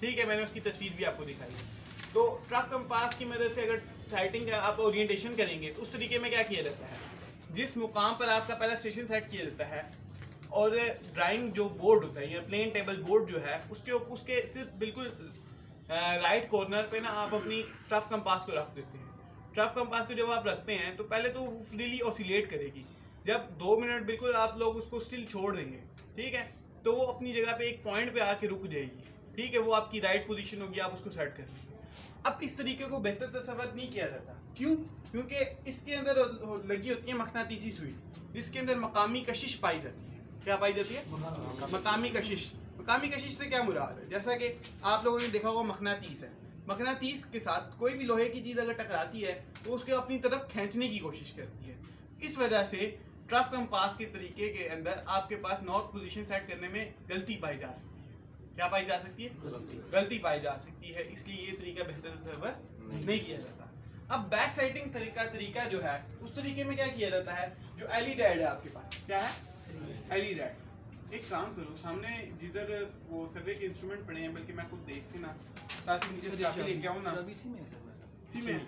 ठीक है, मैंने उसकी तस्वीर भी आपको दिखाई है। तो ट्रफ कंपास की मदद से अगर साइटिंग का आप ओरिएंटेशन करेंगे तो उस तरीके में क्या किया जाता है, जिस मुकाम पर आपका पहला स्टेशन सेट किया जाता है और ड्राइंग जो बोर्ड होता है या प्लेन टेबल बोर्ड जो है उसके सिर्फ बिल्कुल राइट कॉर्नर पे ना आप अपनी ट्रफ कंपास को रख देते हैं। ट्रफ कंपास को जब आप रखते हैं तो पहले तो वो फ्रीली ऑसिलेट करेगी। जब 2 मिनट बिल्कुल आप लोग उसको स्टिल छोड़ देंगे, ठीक है, तो वो अपनी जगह पे एक पॉइंट पे आके रुक जाएगी। ठीक है, वो आपकी राइट पोजीशन होगी, आप उसको सेट कर लेंगे। अब इस तरीके को बेहतर तसव्वुर नहीं किया जाता, क्यों? क्योंकि इसके अंदर लगी होती है मकनातीसी सुई, जिसके अंदर मकामी कशिश पाई जाती है। क्या पाई जाती है? मकामी कशिश। मकामी कशिश से क्या मुराद है? जैसा कि आप लोगों ने देखा होगा मकनातीस है, मकनातीस के साथ कोई भी लोहे की चीज़ अगर टकराती है तो उसको अपनी तरफ खींचने की कोशिश करती है। इस वजह से ट्रफ कंपास के तरीके के अंदर आपके पास नॉर्थ पोजीशन सेट करने में गलती पाई जा सकती है। क्या पाई जा सकती है? गलती पाई जा सकती है, इसलिए ये तरीका बेहतर तसव्वुर नहीं किया जाता। अब बैक साइटिंग तरीका जो है उस तरीके में क्या किया जाता है, जो एलीडैड है आपके पास, क्या है? एलीडैड। एक काम करो, सामने जिधर वो सर्वे के इंस्ट्रूमेंट पड़े हैं, बल्कि मैं खुद देख के ना ताकि नीचे से चाबी लेके आऊँ ना। इसी में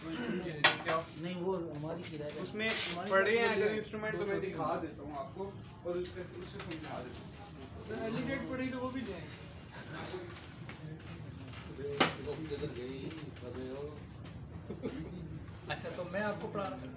नहीं, वो हमारी किराए का उसमें पड़े हैं अगर इंस्ट्रूमेंट तो मैं दिखा देता हूँ आपको और उससे समझा देता हूँ। एलिडेट पड़ी तो वो भी ले अच्छा, तो मैं आपको पढ़ा रहा हूँ।